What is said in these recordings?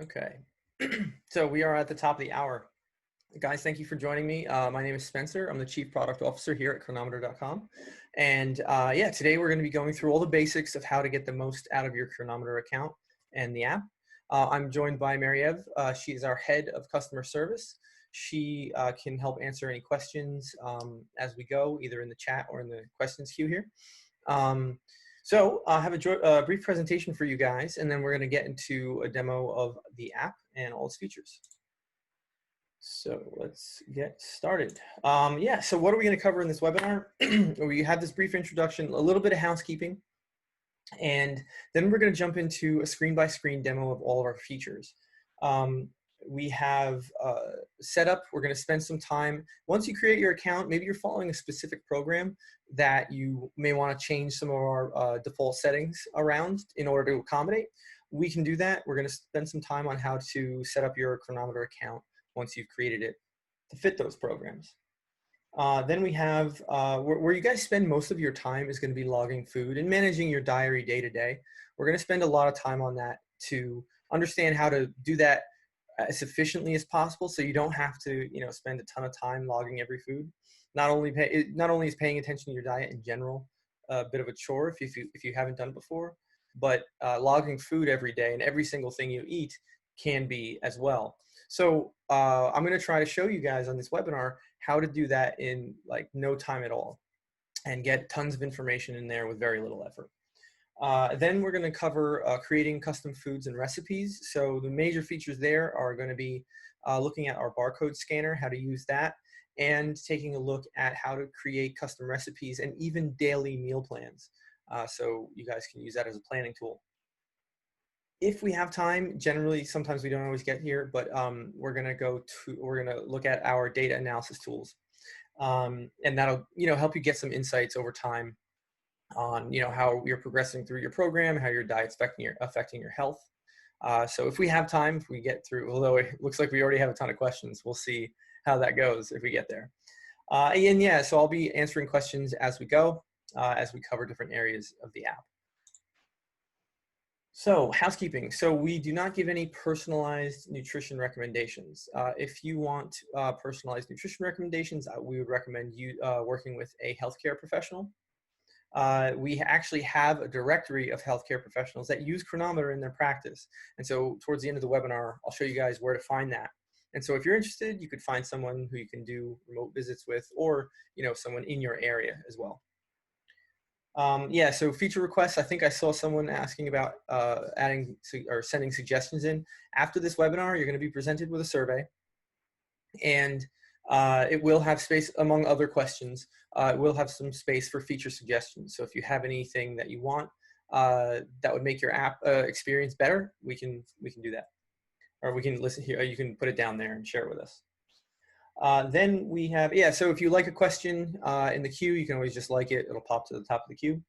Okay, so we are at the top of the hour. Guys, thank you for joining me. My name is Spencer. I'm the Chief Product Officer here at Cronometer.com. And yeah, today we're going to be going through all the basics of how to get the most out of your Cronometer account and the app. I'm joined by Mariev. She is our head of customer service. She can help answer any questions as we go, either in the chat or in the questions queue here. So I'll have a brief presentation for you guys, and then we're going to get into a demo of the app and all its features. So let's get started. Yeah, so what are we going to cover in this webinar? We have this brief introduction, a little bit of housekeeping, and then we're going to jump into a screen-by-screen demo of all of our features. We have setup. We're going to spend some time. Once you create your account, maybe you're following a specific program that you may want to change some of our default settings around in order to accommodate. We can do that. We're going to spend some time on how to set up your Cronometer account once you've created it to fit those programs. Then we have where you guys spend most of your time is going to be logging food and managing your diary day to day. We're going to spend a lot of time on that to understand how to do that as efficiently as possible, so you don't have to, spend a ton of time logging every food. Not only is paying attention to your diet in general a bit of a chore if you haven't done it before, but logging food every day and every single thing you eat can be as well. So I'm going to try to show you guys on this webinar how to do that in like no time at all and get tons of information in there with very little effort. Then we're going to cover creating custom foods and recipes. So the major features there are going to be looking at our barcode scanner, how to use that, and taking a look at how to create custom recipes and even daily meal plans. So you guys can use that as a planning tool. If we have time, generally, sometimes we don't always get here, but we're going to look at our data analysis tools, and that'll help you get some insights over time on how you're progressing through your program, how your diet's affecting your health. So if we have time, if we get through, although it looks like we already have a ton of questions, we'll see how that goes if we get there. And yeah, so I'll be answering questions as we go, as we cover different areas of the app. So housekeeping. So we do not give any personalized nutrition recommendations. If you want personalized nutrition recommendations, we would recommend you working with a healthcare professional. We actually have a directory of healthcare professionals that use Cronometer in their practice. And so towards the end of the webinar, I'll show you guys where to find that. And so if you're interested, you could find someone who you can do remote visits with, or someone in your area as well. Yeah, so feature requests, I think I saw someone asking about adding or sending suggestions in. After this webinar, you're going to be presented with a survey, and it will have space, among other questions, it will have some space for feature suggestions. So if you have anything that you want that would make your app experience better, we can do that. Or we can listen here, you can put it down there and share it with us. Then we have, yeah, so if you like a question in the queue, you can always just like it. It'll pop to the top of the queue.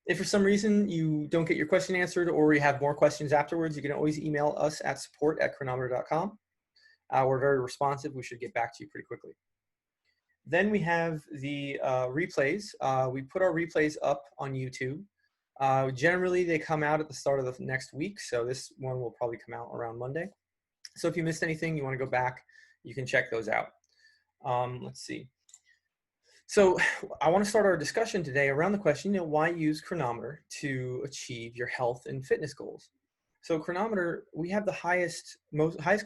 If for some reason you don't get your question answered or you have more questions afterwards, you can always email us at support@cronometer.com. We're very responsive. We should get back to you pretty quickly. Then we have the replays. We put our replays up on YouTube. Generally, they come out at the start of the next week, so this one will probably come out around Monday. So if you missed anything, you want to go back, you can check those out. Let's see. So I want to start our discussion today around the question, why use Cronometer to achieve your health and fitness goals? So Cronometer, we have the highest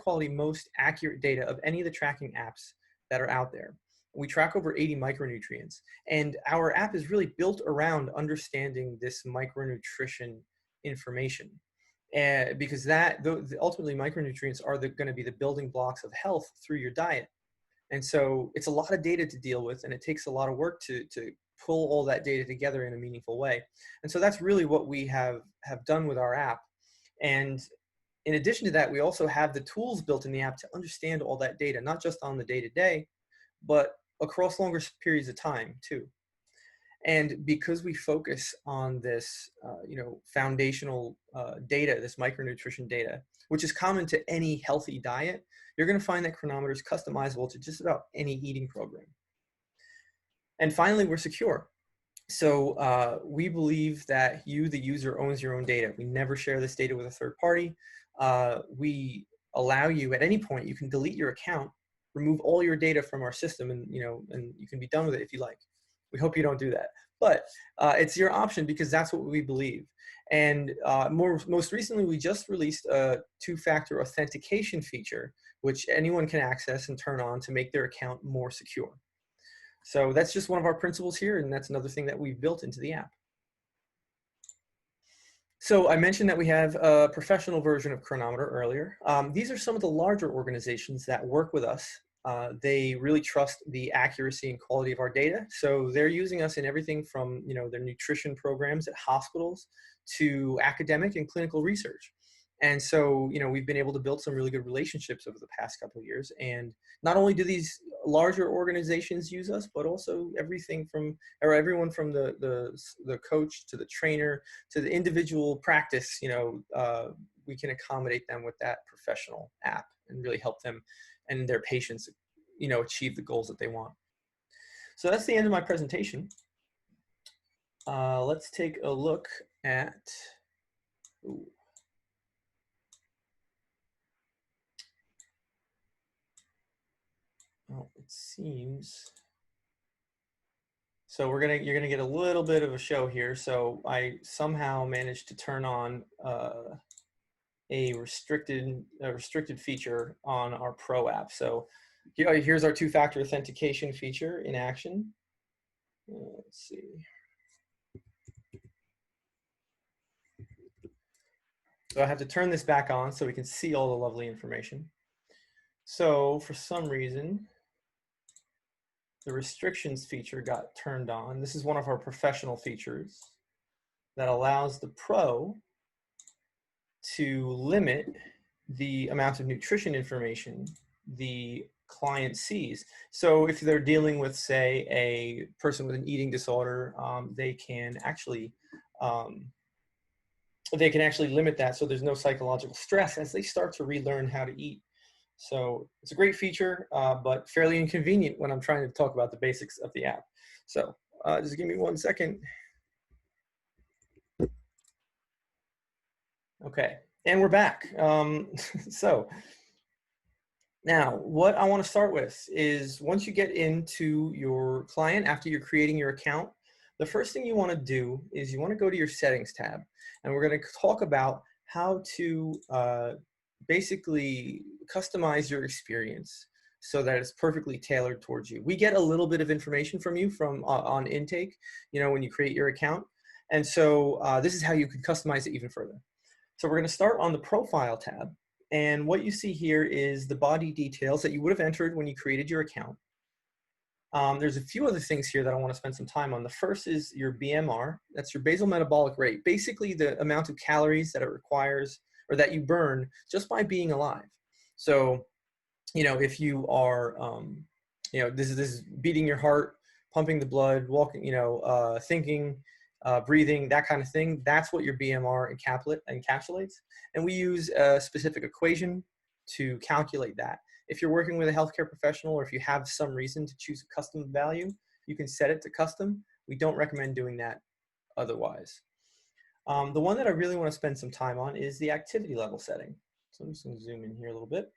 quality, most accurate data of any of the tracking apps that are out there. We track over 80 micronutrients, and our app is really built around understanding this micronutrition information. Because ultimately micronutrients are going to be the building blocks of health through your diet. And so it's a lot of data to deal with, and it takes a lot of work to pull all that data together in a meaningful way. And so that's really what we have done with our app. And in addition to that, we also have the tools built in the app to understand all that data, not just on the day-to-day, but across longer periods of time too. And because we focus on this, foundational data, this micronutrition data, which is common to any healthy diet, you're going to find that Cronometer is customizable to just about any eating program. And finally, we're secure. So we believe that you, the user, owns your own data. We never share this data with a third party. We allow you at any point, you can delete your account, remove all your data from our system, and you can be done with it if you like. We hope you don't do that, but it's your option because that's what we believe. And most recently, we just released a two-factor authentication feature, which anyone can access and turn on to make their account more secure. So that's just one of our principles here, and that's another thing that we've built into the app. So I mentioned that we have a professional version of Chronometer earlier. These are some of the larger organizations that work with us. They really trust the accuracy and quality of our data. So they're using us in everything from their nutrition programs at hospitals to academic and clinical research. And so, we've been able to build some really good relationships over the past couple of years. And not only do these larger organizations use us, but also everyone from the coach to the trainer to the individual practice, we can accommodate them with that professional app and really help them and their patients, achieve the goals that they want. So that's the end of my presentation. Let's take a look at, well, it seems, so you're gonna get a little bit of a show here. So I somehow managed to turn on a restricted feature on our Pro app. So here's our two-factor authentication feature in action. Let's see. So I have to turn this back on so we can see all the lovely information. So for some reason, the restrictions feature got turned on. This is one of our professional features that allows the Pro to limit the amount of nutrition information the client sees. So if they're dealing with, say, a person with an eating disorder, they can actually limit that so there's no psychological stress as they start to relearn how to eat. So it's a great feature, but fairly inconvenient when I'm trying to talk about the basics of the app. So just give me 1 second. Okay, and we're back. So now what I want to start with is once you get into your client, after you're creating your account, the first thing you want to do is you want to go to your settings tab, and we're going to talk about how to basically customize your experience so that it's perfectly tailored towards you. We get a little bit of information from you on intake, when you create your account. And so this is how you could customize it even further. So we're going to start on the profile tab. And what you see here is the body details that you would have entered when you created your account. There's a few other things here that I want to spend some time on. The first is your BMR. That's your basal metabolic rate, basically the amount of calories that it requires or that you burn just by being alive. So, if you are, this is beating your heart, pumping the blood, walking, thinking, breathing, that kind of thing, that's what your BMR encapsulates. And we use a specific equation to calculate that. If you're working with a healthcare professional or if you have some reason to choose a custom value, you can set it to custom. We don't recommend doing that otherwise. The one that I really want to spend some time on is the activity level setting. So I'm just going to zoom in here a little bit.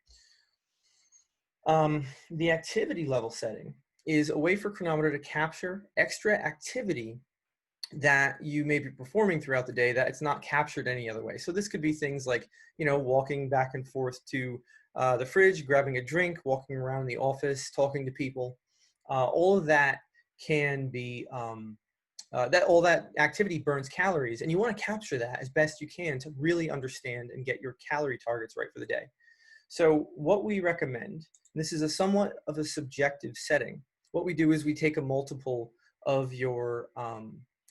The activity level setting is a way for Chronometer to capture extra activity that you may be performing throughout the day that it's not captured any other way. So this could be things like, walking back and forth to the fridge, grabbing a drink, walking around the office, talking to people. All of that can be, all that activity burns calories, and you want to capture that as best you can to really understand and get your calorie targets right for the day. So what we recommend, this is a somewhat of a subjective setting. What we do is we take a multiple of your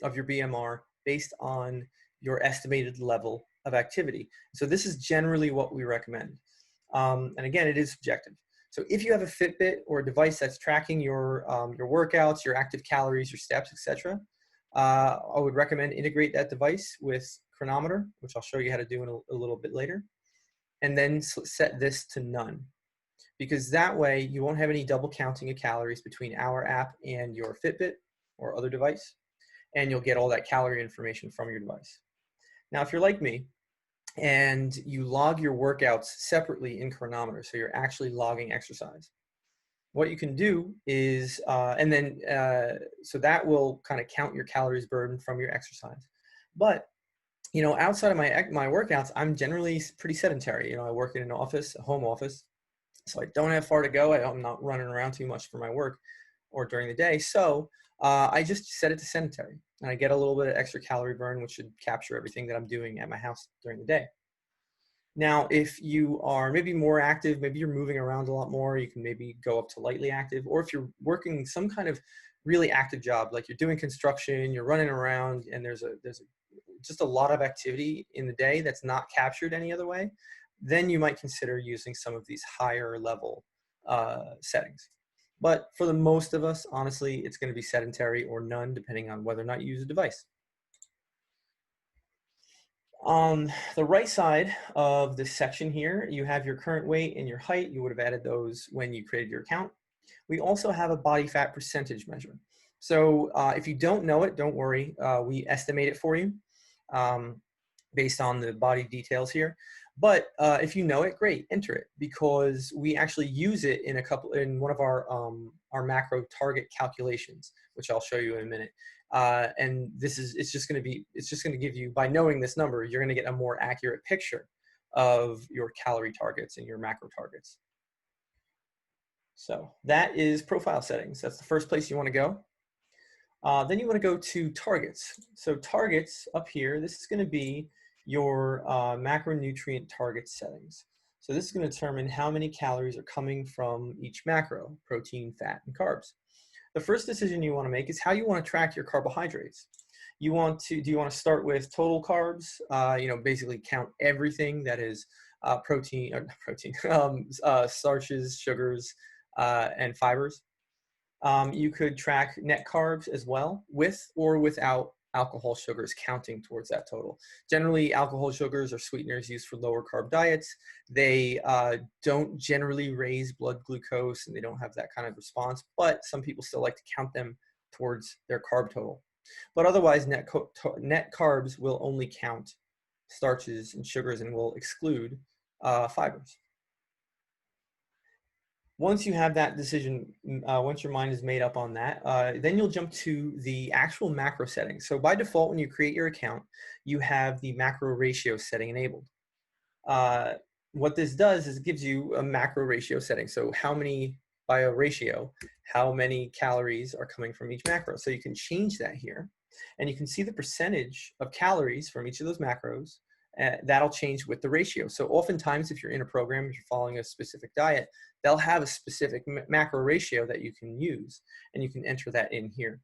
BMR based on your estimated level of activity. So this is generally what we recommend. And again, it is subjective. So if you have a Fitbit or a device that's tracking your workouts, your active calories, your steps, etc., I would recommend integrate that device with Chronometer, which I'll show you how to do in a little bit later, and then set this to none, because that way you won't have any double counting of calories between our app and your Fitbit or other device. and you'll get all that calorie information from your device. Now, if you're like me and you log your workouts separately in Chronometer, so you're actually logging exercise, what you can do is, so that will kind of count your calories burned from your exercise. But, you know, outside of my workouts, I'm generally pretty sedentary. You know, I work in an office, a home office, so I don't have far to go. I'm not running around too much for my work or during the day. So I just set it to sedentary, and I get a little bit of extra calorie burn, which should capture everything that I'm doing at my house during the day. Now, if you are maybe more active, maybe you're moving around a lot more, you can maybe go up to lightly active. Or if you're working some kind of really active job, like you're doing construction, you're running around, and there's just a lot of activity in the day that's not captured any other way, then you might consider using some of these higher level settings. But for the most of us, honestly, it's going to be sedentary or none, depending on whether or not you use a device. On the right side of this section here, you have your current weight and your height. You would have added those when you created your account. We also have a body fat percentage measure. So if you don't know it, don't worry. We estimate it for you based on the body details here. But if you know it, great, enter it, because we actually use it in one of our macro target calculations, which I'll show you in a minute. And it's just going to give you, by knowing this number, you're going to get a more accurate picture of your calorie targets and your macro targets. So that is profile settings. That's the first place you want to go. Then you want to go to targets. So targets up here, this is going to be your macronutrient target settings. So this is going to determine how many calories are coming from each macro: protein, fat, and carbs. The first decision you want to make is how you want to track your carbohydrates. Do you want to start with total carbs? Basically count everything that is starches, sugars, and fibers. You could track net carbs as well, with or without alcohol sugars counting towards that total. Generally, alcohol sugars are sweeteners used for lower carb diets. They don't generally raise blood glucose, and they don't have that kind of response, but some people still like to count them towards their carb total. But otherwise, net carbs will only count starches and sugars and will exclude fibers. Once you have that decision, once your mind is made up on that, then you'll jump to the actual macro settings. So by default, when you create your account, you have the macro ratio setting enabled. What this does is it gives you a macro ratio setting. So by a ratio, how many calories are coming from each macro. So you can change that here, and you can see the percentage of calories from each of those macros. That'll change with the ratio. So oftentimes, if you're in a program, if you're following a specific diet, they'll have a specific macro ratio that you can use, and you can enter that in here.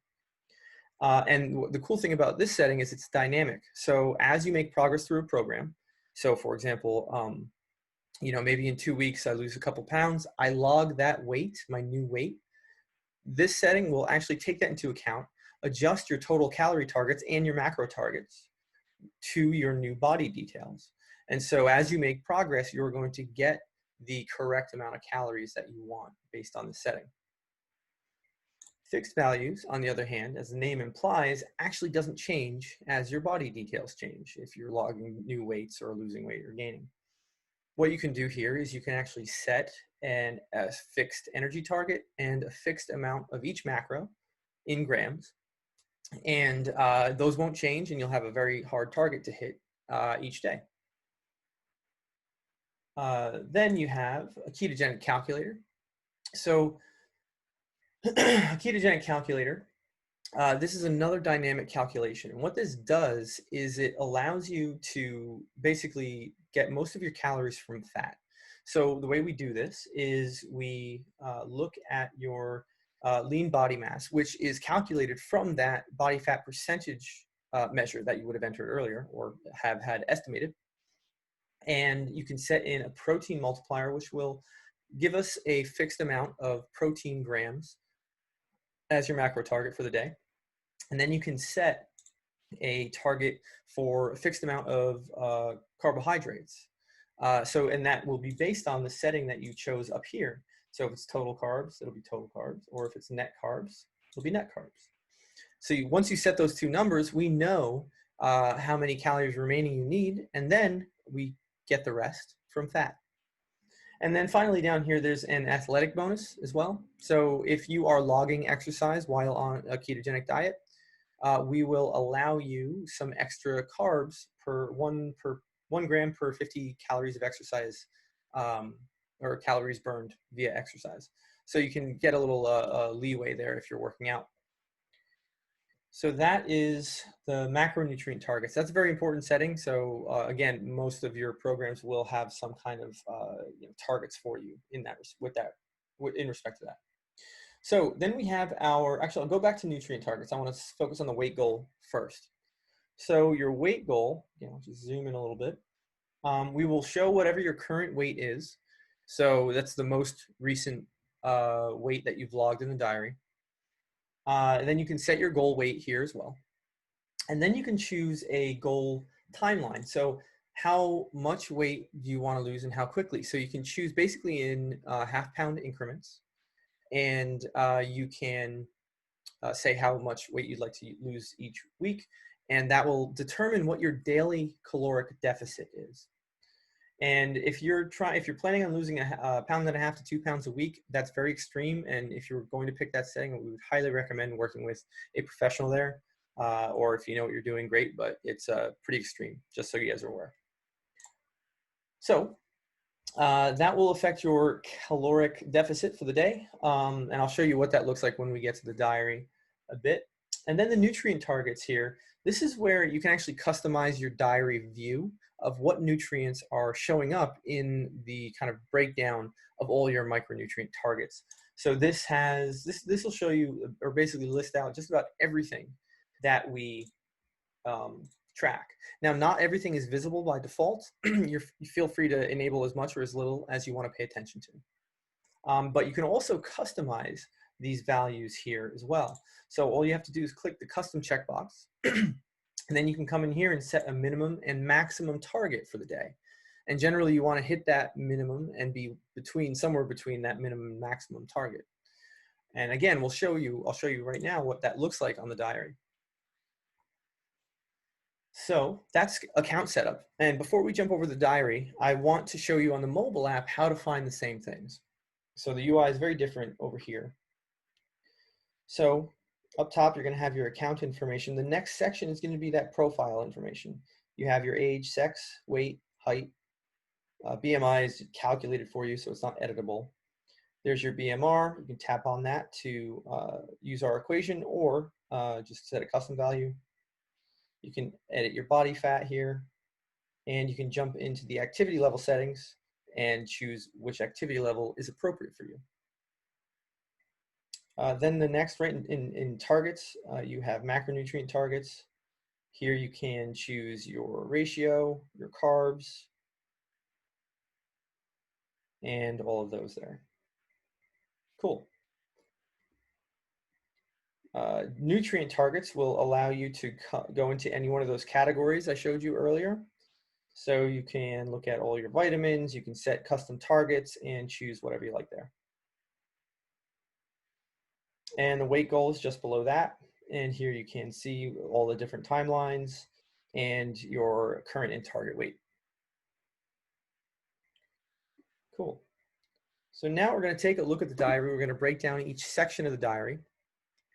And the cool thing about this setting is it's dynamic. So as you make progress through a program, so for example, maybe in 2 weeks I lose a couple pounds, I log that weight, my new weight. This setting will actually take that into account, adjust your total calorie targets and your macro targets to your new body details. And so as you make progress, you're going to get the correct amount of calories that you want based on the setting. Fixed values, on the other hand, as the name implies, actually doesn't change as your body details change if you're logging new weights or losing weight or gaining. What you can do here is you can actually set a fixed energy target and a fixed amount of each macro in grams. And those won't change, and you'll have a very hard target to hit each day. Then you have a ketogenic calculator. So a ketogenic calculator, this is another dynamic calculation. And what this does is it allows you to basically get most of your calories from fat. So the way we do this is we look at your lean body mass, which is calculated from that body fat percentage measure that you would have entered earlier or have had estimated. And you can set in a protein multiplier, which will give us a fixed amount of protein grams as your macro target for the day. And then you can set a target for a fixed amount of carbohydrates. And that will be based on the setting that you chose up here. So if it's total carbs, it'll be total carbs, or if it's net carbs, it'll be net carbs. So once you set those two numbers, we know how many calories remaining you need, and then we get the rest from fat. And then finally down here, there's an athletic bonus as well. So if you are logging exercise while on a ketogenic diet, we will allow you some extra carbs per 1 gram per 50 calories of exercise, or calories burned via exercise. So you can get a little leeway there if you're working out. So that is the macronutrient targets. That's a very important setting. So again, most of your programs will have some kind of targets for you in that in respect to that. So then we have actually I'll go back to nutrient targets. I want to focus on the weight goal first. So your weight goal, I'll just zoom in a little bit. We will show whatever your current weight is. So that's the most recent weight that you've logged in the diary. And then you can set your goal weight here as well. And then you can choose a goal timeline. So how much weight do you want to lose and how quickly? So you can choose basically in half-pound increments. And you can say how much weight you'd like to lose each week. And that will determine what your daily caloric deficit is. And if you're planning on losing a pound and a half to 2 pounds a week, that's very extreme. And if you're going to pick that setting, we would highly recommend working with a professional there. Or if you know what you're doing, great, but it's pretty extreme, just so you guys are aware. So that will affect your caloric deficit for the day. And I'll show you what that looks like when we get to the diary a bit. And then the nutrient targets here, this is where you can actually customize your diary view of what nutrients are showing up in the kind of breakdown of all your micronutrient targets. So this will show you, or basically list out just about everything that we track. Now, not everything is visible by default. You feel free to enable as much or as little as you want to pay attention to. But you can also customize these values here as well. So all you have to do is click the custom checkbox, and then you can come in here and set a minimum and maximum target for the day. And generally you want to hit that minimum and be somewhere between that minimum and maximum target. And again, I'll show you right now what that looks like on the diary. So that's account setup. And before we jump over the diary, I want to show you on the mobile app how to find the same things. So the UI is very different over here. So up top, you're going to have your account information. The next section is going to be that profile information. You have your age, sex, weight, height. BMI is calculated for you, so it's not editable. There's your BMR. You can tap on that to use our equation, or just set a custom value. You can edit your body fat here, and you can jump into the activity level settings and choose which activity level is appropriate for you. Then the next, right in targets, you have macronutrient targets. Here you can choose your ratio, your carbs, and all of those there. Cool. Nutrient targets will allow you to go into any one of those categories I showed you earlier. So you can look at all your vitamins, you can set custom targets and choose whatever you like there. And the weight goal is just below that. And here you can see all the different timelines and your current and target weight. Cool. So now we're going to take a look at the diary. We're going to break down each section of the diary.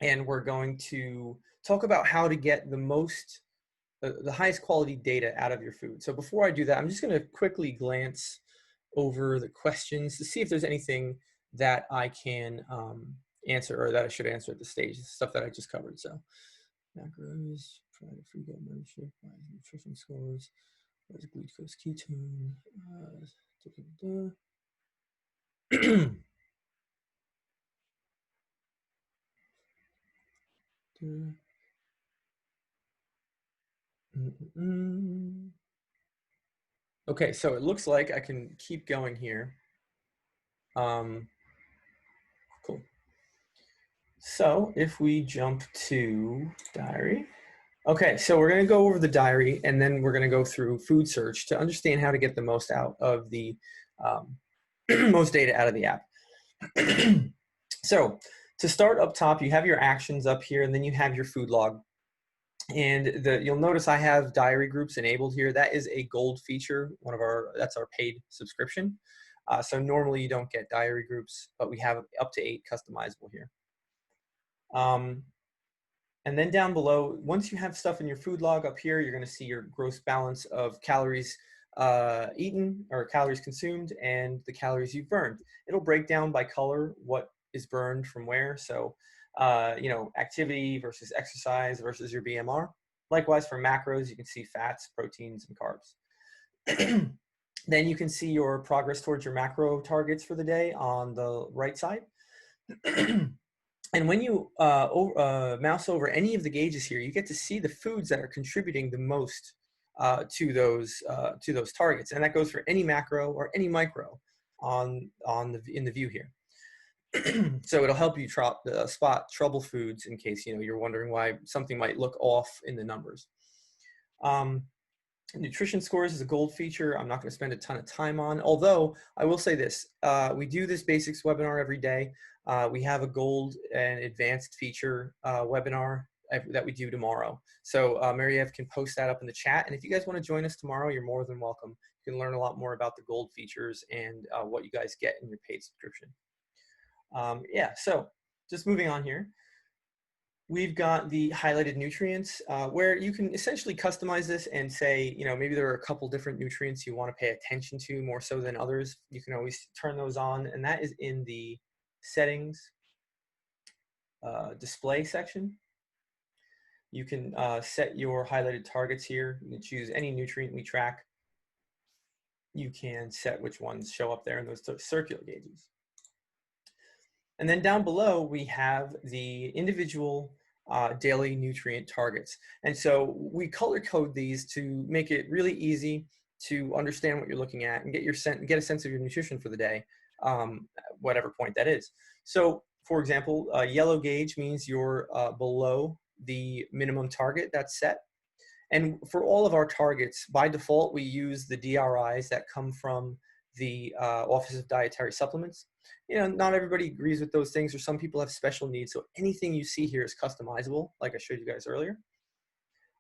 And we're going to talk about how to get the highest quality data out of your food. So before I do that, I'm just going to quickly glance over the questions to see if there's anything that I can answer, or that I should answer at this stage, stuff that I just covered. So macros, private free goal membership, nutrition scores, what is glucose ketone, Okay, so it looks like I can keep going here. Cool. So if we jump to diary, okay, so we're going to go over the diary, and then we're going to go through food search to understand how to get the most out of the most data out of the app. So To start up top, you have your actions up here, and then you have your food log. And you'll notice I have diary groups enabled here. That is a gold feature, that's our paid subscription. So normally you don't get diary groups, but we have up to 8 customizable here. And then down below, once you have stuff in your food log up here, you're going to see your gross balance of calories eaten or calories consumed and the calories you've burned. It'll break down by color what is burned from where. So, you know, activity versus exercise versus your BMR. Likewise for macros, you can see fats, proteins, and carbs. Then you can see your progress towards your macro targets for the day on the right side. And when you mouse over any of the gauges here, you get to see the foods that are contributing the most to those targets, and that goes for any macro or any micro in the view here. So it'll help you spot trouble foods in case you're wondering why something might look off in the numbers. Nutrition scores is a gold feature. I'm not going to spend a ton of time on, although I will say this. We do this basics webinar every day. We have a gold and advanced feature webinar that we do tomorrow. So Mary-Ev can post that up in the chat. And if you guys want to join us tomorrow, you're more than welcome. You can learn a lot more about the gold features and what you guys get in your paid subscription. Yeah, so just moving on here. We've got the highlighted nutrients where you can essentially customize this and say, maybe there are a couple different nutrients you want to pay attention to more so than others. You can always turn those on, and that is in the settings display section. You can set your highlighted targets here. You can choose any nutrient we track. You can set which ones show up there in those circular gauges. And then down below, we have the individual daily nutrient targets. And so we color code these to make it really easy to understand what you're looking at and get a sense of your nutrition for the day, whatever point that is. So for example, a yellow gauge means you're below the minimum target that's set. And for all of our targets, by default, we use the DRIs that come from the Office of Dietary Supplements. Not everybody agrees with those things, or some people have special needs. So anything you see here is customizable, like I showed you guys earlier.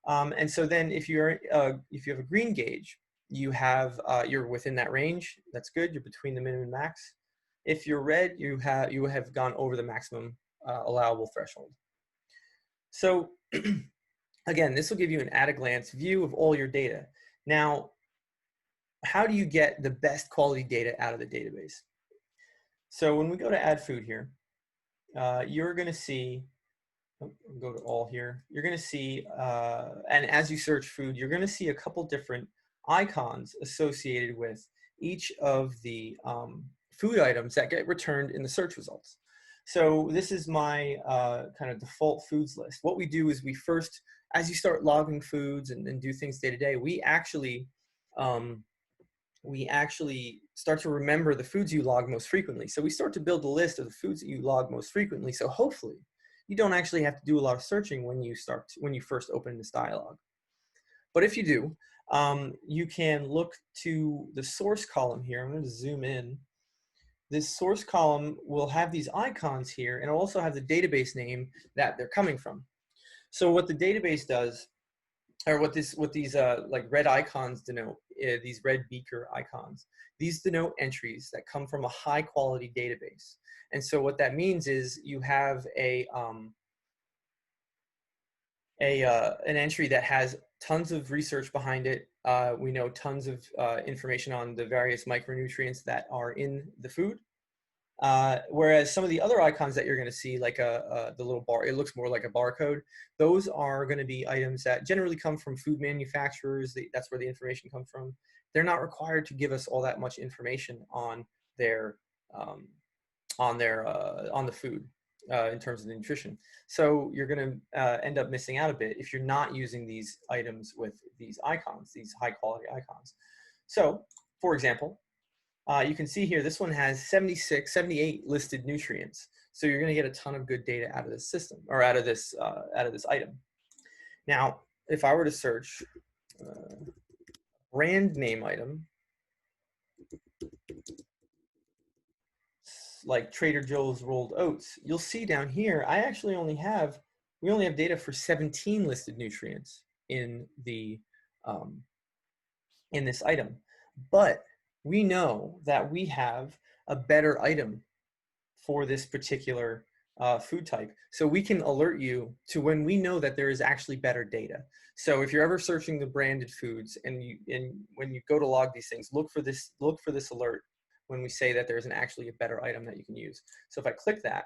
And so then if you have a green gauge, you're within that range. That's good. You're between the minimum and max. If you're red, you have gone over the maximum allowable threshold. So again, this will give you an at-a-glance view of all your data. Now, how do you get the best quality data out of the database? So when we go to add food here, you're going to see, go to all here, you're going to see, and as you search food, you're going to see a couple different icons associated with each of the food items that get returned in the search results. So this is my kind of default foods list. What we do is we first, as you start logging foods and do things day to day, we actually start to remember the foods you log most frequently. So we start to build a list of the foods that you log most frequently. So hopefully you don't actually have to do a lot of searching when you first open this dialog. But if you do, you can look to the source column here. I'm going to zoom in. This source column will have these icons here, and it'll also have the database name that they're coming from. So what the database does, or what these like red icons denote, these red beaker icons, these denote entries that come from a high quality database. And so what that means is you have an entry that has tons of research behind it. We know tons of information on the various micronutrients that are in the food. Whereas some of the other icons that you're going to see, like the little bar, it looks more like a barcode. Those are going to be items that generally come from food manufacturers. That's where the information comes from. They're not required to give us all that much information on on the food in terms of the nutrition. So you're going to end up missing out a bit if you're not using these items with these icons, these high quality icons. So, for example, you can see here, this one has 78 listed nutrients. So you're going to get a ton of good data out of this system, or out of this item. Now, if I were to search brand name item, like Trader Joe's rolled oats, you'll see down here, we only have data for 17 listed nutrients in this item. But we know that we have a better item for this particular food type. So we can alert you to when we know that there is actually better data. So if you're ever searching the branded foods and when you go to log these things, look for this alert when we say that there's actually a better item that you can use. So if I click that,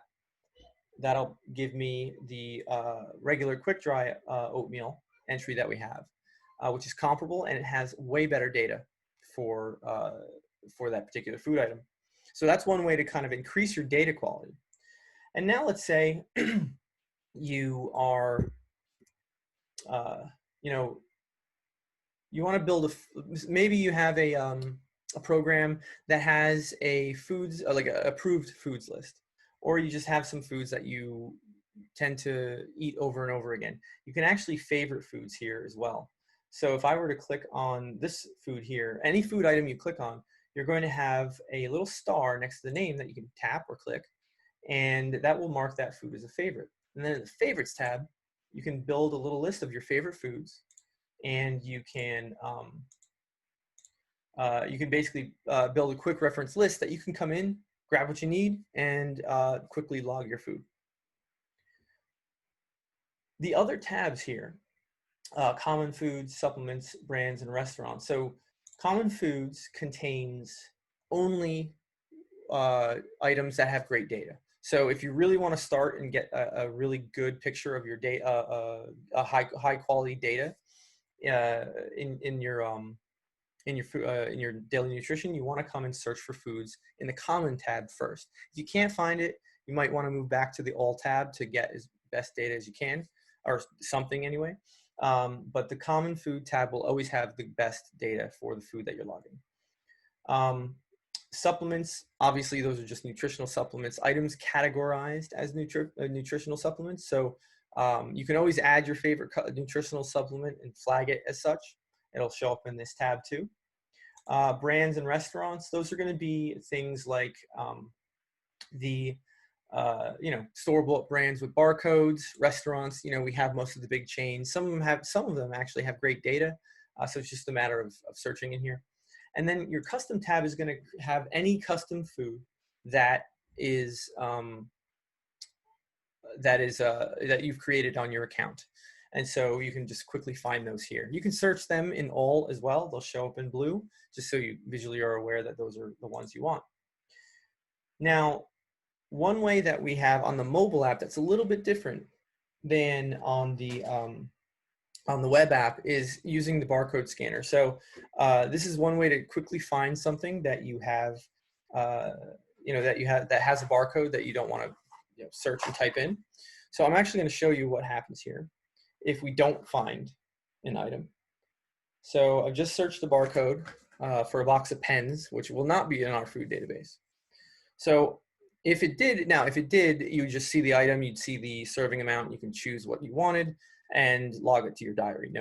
that'll give me the regular quick dry oatmeal entry that we have, which is comparable, and it has way better data for that particular food item. So that's one way to kind of increase your data quality. And now let's say you are, you want to build maybe you have a program that has a foods, like a approved foods list, or you just have some foods that you tend to eat over and over again. You can actually favorite foods here as well. So if I were to click on this food here, any food item you click on, you're going to have a little star next to the name that you can tap or click, and that will mark that food as a favorite. And then in the favorites tab, you can build a little list of your favorite foods, and you can basically build a quick reference list that you can come in, grab what you need, and quickly log your food. The other tabs here, common foods, supplements, brands, and restaurants. So common foods contains only items that have great data. So if you really want to start and get a really good picture of your data, a high quality data in your daily nutrition, you want to come and search for foods in the common tab first. If you can't find it, you might want to move back to the all tab to get as best data as you can, or something anyway. But the common food tab will always have the best data for the food that you're logging. Supplements, obviously those are just nutritional supplements, items categorized as nutritional supplements. So you can always add your favorite nutritional supplement and flag it as such. It'll show up in this tab too. Brands and restaurants, those are going to be things like store-bought brands with barcodes. Restaurants, we have most of the big chains. Some of them actually have great data. So it's just a matter of searching in here. And then your custom tab is going to have any custom food that you've created on your account. And so you can just quickly find those here. You can search them in all as well. They'll show up in blue, just so you visually are aware that those are the ones you want. Now, one way that we have on the mobile app that's a little bit different than on the web app is using the barcode scanner. So this is one way to quickly find something that you have, that has a barcode that you don't want to search and type in. So I'm actually going to show you what happens here if we don't find an item. So I've just searched the barcode for a box of pens, which will not be in our food database. So if it did, you would just see the item, you'd see the serving amount, you can choose what you wanted and log it to your diary.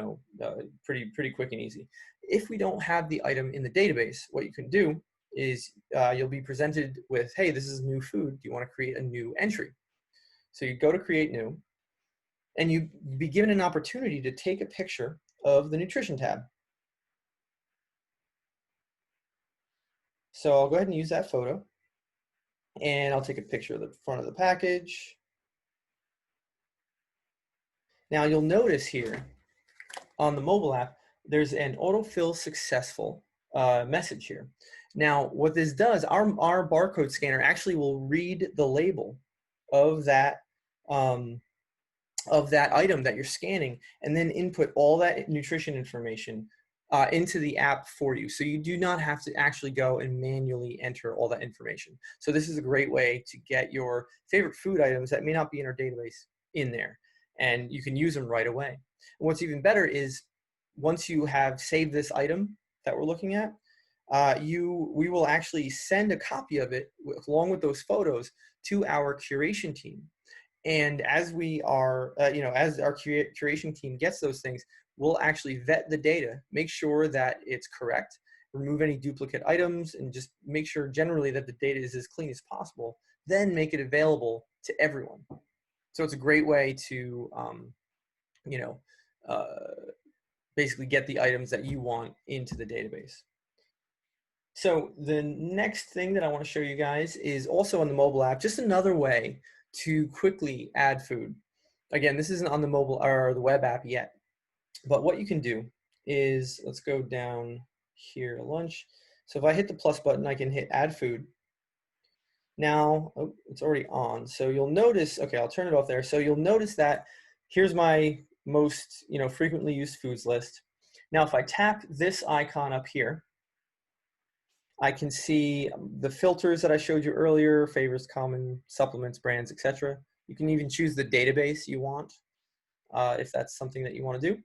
Pretty quick and easy. If we don't have the item in the database, what you can do is you'll be presented with, hey, this is new food. Do you want to create a new entry? So you go to create new, and you be given an opportunity to take a picture of the nutrition tab. So I'll go ahead and use that photo, and I'll take a picture of the front of the package. Now you'll notice here on the mobile app, there's an autofill successful message here. Now what this does, our barcode scanner actually will read the label of that item that you're scanning, and then input all that nutrition information into the app for you. So you do not have to actually go and manually enter all that information. So this is a great way to get your favorite food items that may not be in our database in there, and you can use them right away. And what's even better is once you have saved this item that we're looking at, we will actually send a copy of it along with those photos to our curation team. And as we are, as our curation team gets those things, we'll actually vet the data, make sure that it's correct, remove any duplicate items, and just make sure generally that the data is as clean as possible then make it available to everyone. So it's a great way to, you know, basically get the items that you want into the database. So the next thing that I want to show you guys is also on the mobile app, just another way to quickly add food. Again, this isn't on the mobile or the web app yet, but what you can do is, let's go down here to lunch. So if I hit the plus button, I can hit add food. Now, oh, it's already on. So you'll notice, okay, I'll turn it off there. So you'll notice that here's my most, frequently used foods list. Now, if I tap this icon up here, I can see the filters that I showed you earlier, favorites, common, supplements, brands, etc. You can even choose the database you want, if that's something that you want to do.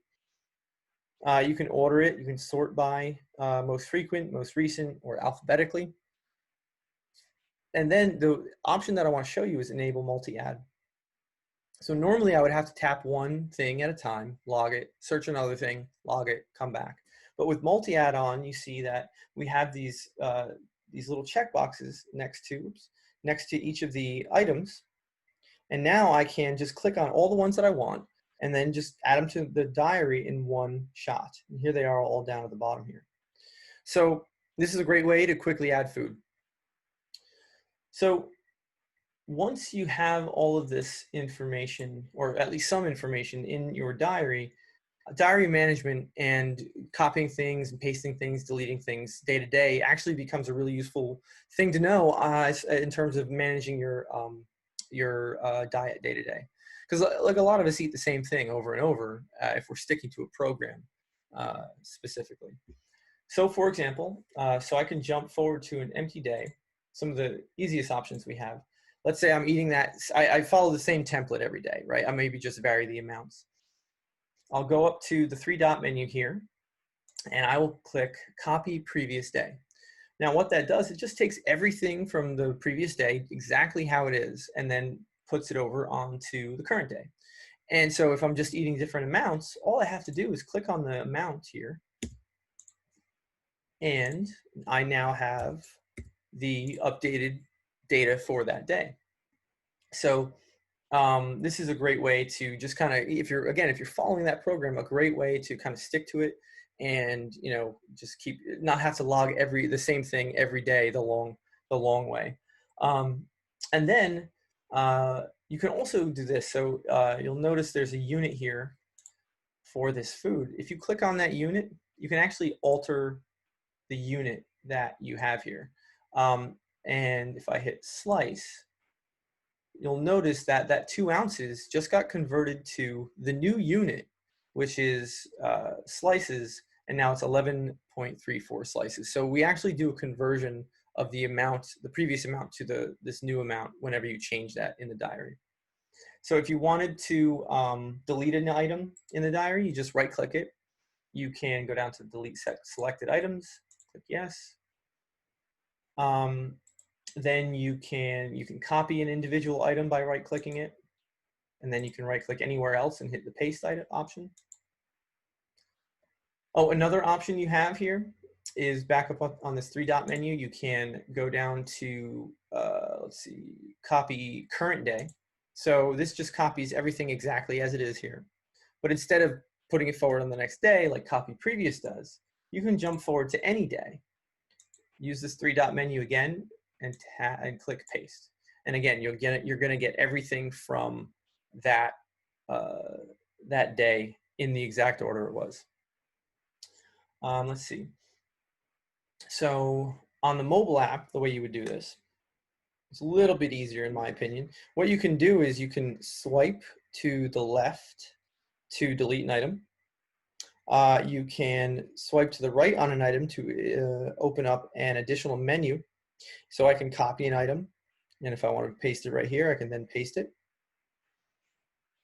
You can order it. You can sort by most frequent, most recent, or alphabetically. And then the option that I want to show you is enable multi-add. So normally I would have to tap one thing at a time, log it, search another thing, log it, come back. But with multi-add on, you see that we have these little check boxes next to each of the items. And now I can just click on all the ones that I want and then just add them to the diary in one shot. And here they are all down at the bottom here. So this is a great way to quickly add food. So once you have all of this information, or at least some information in your diary, diary management and copying things and pasting things, deleting things day to day actually becomes a really useful thing to know in terms of managing your diet day to day. Because like a lot of us eat the same thing over and over if we're sticking to a program specifically. So for example, so I can jump forward to an empty day. Some of the easiest options we have. Let's say I'm eating that, I follow the same template every day, right? I maybe just vary the amounts. I'll go up to the three-dot menu here, and I will click Copy Previous Day. Now what that does, it just takes everything from the previous day, exactly how it is, and then puts it over onto the current day. And so if I'm just eating different amounts, all I have to do is click on the amount here, and I now have the updated data for that day. So this is a great way to just kind of, if you're following that program, a great way to kind of stick to it and, just not have to log the same thing every day the long way. And then you can also do this. So you'll notice there's a unit here for this food. If you click on that unit, you can actually alter the unit that you have here. And if I hit slice, you'll notice that that 2 ounces just got converted to the new unit, which is slices, and now it's 11.34 slices. So we actually do a conversion of the amount, the previous amount, to this new amount whenever you change that in the diary. So if you wanted to delete an item in the diary, you just right-click it. You can go down to delete selected items, click yes. Then you can copy an individual item by right-clicking it, and then you can right-click anywhere else and hit the paste option. Oh, another option you have here is back up on this three-dot menu. You can go down to, let's see, copy current day. So this just copies everything exactly as it is here. But instead of putting it forward on the next day, like copy previous does, you can jump forward to any day. Use this three-dot menu again and click paste. And again, you're going to get everything from that that day in the exact order it was. Let's see. So on the mobile app, the way you would do this, it's a little bit easier in my opinion. What you can do is you can swipe to the left to delete an item. You can swipe to the right on an item to open up an additional menu. So I can copy an item, and if I want to paste it right here, I can then paste it.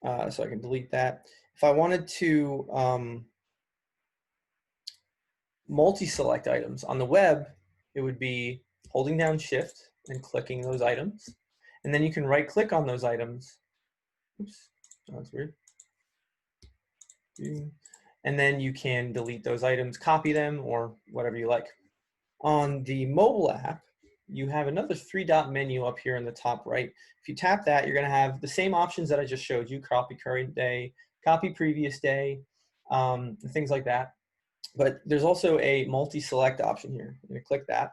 So I can delete that. If I wanted to multi-select items on the web, it would be holding down Shift and clicking those items. And then you can right-click on those items. Oops, oh, that's weird. And then you can delete those items, copy them, or whatever you like. On the mobile app, you have another 3-dot menu up here in the top right. If you tap that, you're going to have the same options that I just showed you: copy current day, copy previous day, things like that. But there's also a multi-select option here. I'm going to click that.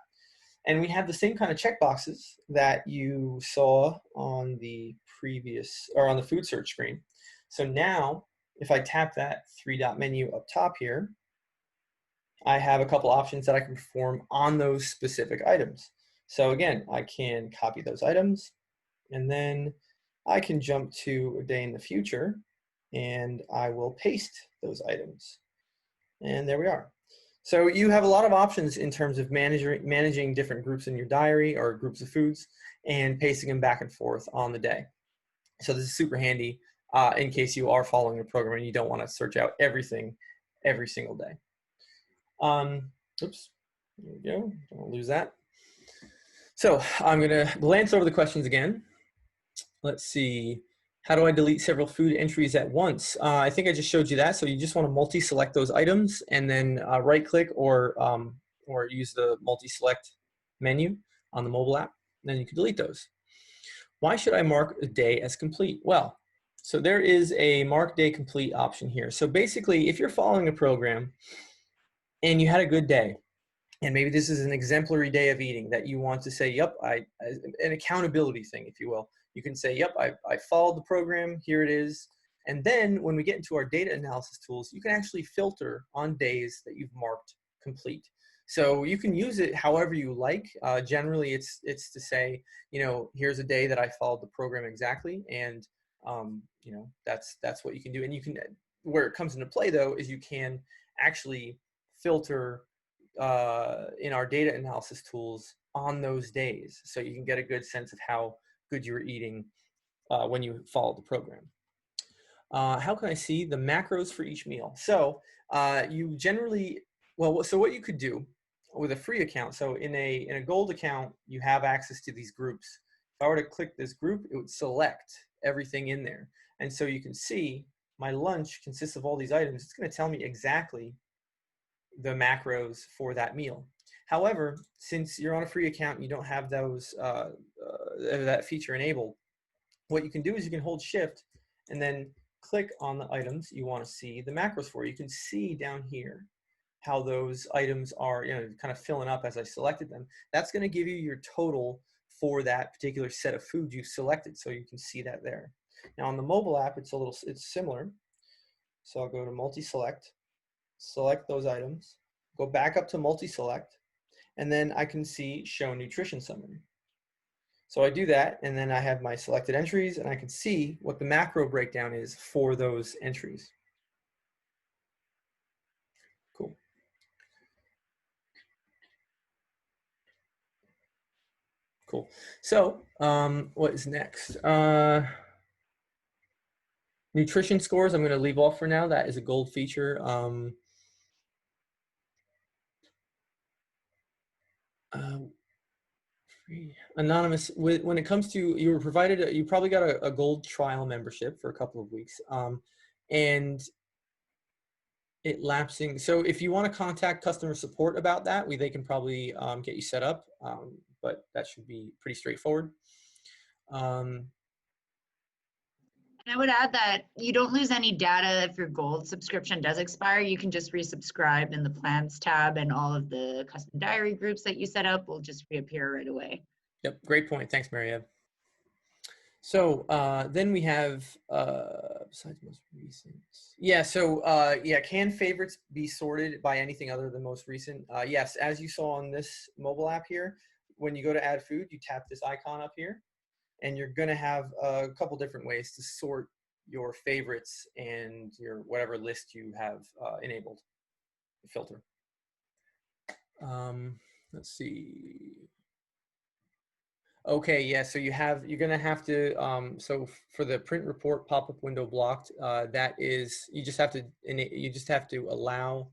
And we have the same kind of checkboxes that you saw on the previous, or on the food search screen. So now, if I tap that 3-dot menu up top here, I have a couple options that I can perform on those specific items. So again, I can copy those items, and then I can jump to a day in the future, and I will paste those items. And there we are. So you have a lot of options in terms of managing different groups in your diary or groups of foods and pasting them back and forth on the day. So this is super handy in case you are following a program and you don't want to search out everything every single day. Oops, there we go, don't lose that. So I'm gonna glance over the questions again. Let's see, how do I delete several food entries at once? I think I just showed you that. So you just wanna multi-select those items and then right click or use the multi-select menu on the mobile app, and then you can delete those. Why should I mark a day as complete? Well, so there is a mark day complete option here. So basically, if you're following a program and you had a good day, and maybe this is an exemplary day of eating that you want to say, yep, an accountability thing, if you will. You can say, yep, I followed the program, here it is. And then when we get into our data analysis tools, you can actually filter on days that you've marked complete. So you can use it however you like. Generally, it's to say, here's a day that I followed the program exactly, and that's what you can do. And you can, where it comes into play though, is you can actually filter in our data analysis tools on those days, so you can get a good sense of how good you were eating when you followed the program. How can I see the macros for each meal? So you generally, so what you could do with a free account, so in a gold account, you have access to these groups. If I were to click this group, it would select everything in there. And so you can see my lunch consists of all these items. It's going to tell me exactly the macros for that meal. However, since you're on a free account and you don't have those that feature enabled, what you can do is you can hold shift and then click on the items you want to see the macros for. You can see down here how those items are kind of filling up as I selected them. That's going to give you your total for that particular set of food you've selected, so you can see that there. Now on the mobile app, it's similar. So I'll go to multi-select, select those items, go back up to multi-select, and then I can see show nutrition summary. So I do that, and then I have my selected entries, and I can see what the macro breakdown is for those entries. Cool. Cool. So what is next? Nutrition scores, I'm going to leave off for now. That is a gold feature. Anonymous, when it comes to, you were provided, you probably got a gold trial membership for a couple of weeks, and it lapsing. So if you want to contact customer support about that, they can probably get you set up, but that should be pretty straightforward. And I would add that you don't lose any data if your gold subscription does expire. You can just resubscribe in the plans tab, and all of the custom diary groups that you set up will just reappear right away. Yep, great point. Thanks, Mary-Ev. So then we have, besides most recent. Yeah, so can favorites be sorted by anything other than most recent? Yes, as you saw on this mobile app here, when you go to add food, you tap this icon up here, and you're going to have a couple different ways to sort your favorites and your whatever list you have enabled, filter. Let's see. Okay, yeah, so you're going to have to, so for the print report pop-up window blocked, that is, you just have to allow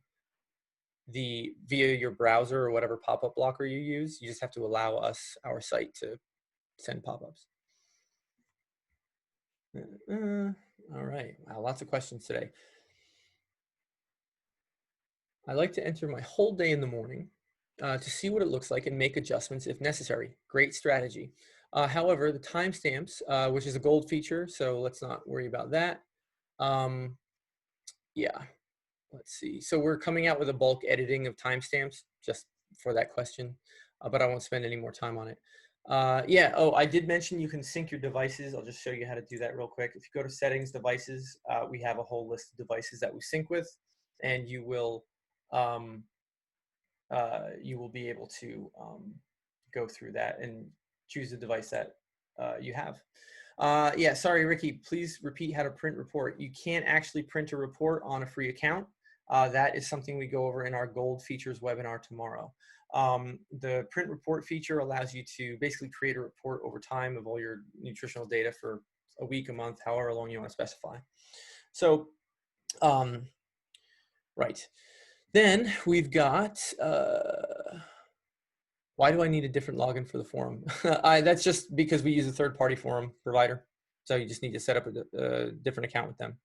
via your browser or whatever pop-up blocker you use, you just have to allow our site to send pop-ups. All right, wow, lots of questions today. I like to enter my whole day in the morning. to see what it looks like and make adjustments if necessary. Great strategy. However, the timestamps, which is a gold feature, so let's not worry about that. Yeah, let's see. So we're coming out with a bulk editing of timestamps just for that question, but I won't spend any more time on it. Yeah, oh, I did mention you can sync your devices. I'll just show you how to do that real quick. If you go to settings, devices, we have a whole list of devices that we sync with, and you will be able to go through that and choose the device that you have. Yeah, sorry, Ricky, please repeat how to print report. You can't actually print a report on a free account. That is something we go over in our gold features webinar tomorrow. The print report feature allows you to basically create a report over time of all your nutritional data for a week, a month, however long you want to specify. So, right. Then we've got, why do I need a different login for the forum? That's just because we use a third-party forum provider. So you just need to set up a different account with them.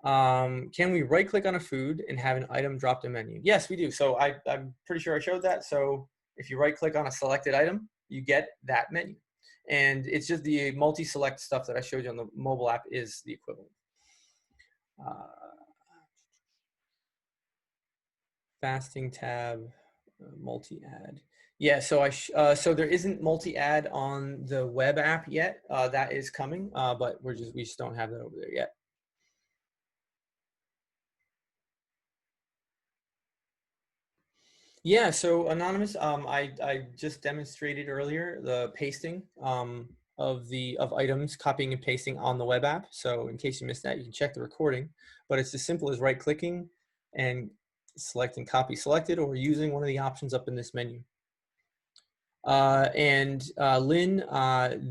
Can we right-click on a food and have an item dropped in menu? Yes, we do. So I'm pretty sure I showed that. So if you right-click on a selected item, you get that menu. And it's just the multi-select stuff that I showed you on the mobile app is the equivalent. Fasting tab, multi-add. Yeah, so so there isn't multi-add on the web app yet. That is coming, but we just don't have that over there yet. Yeah, so Anonymous, I just demonstrated earlier the pasting of items, copying and pasting on the web app. So in case you missed that, you can check the recording. But it's as simple as right-clicking and selecting copy selected, or using one of the options up in this menu. Lynn,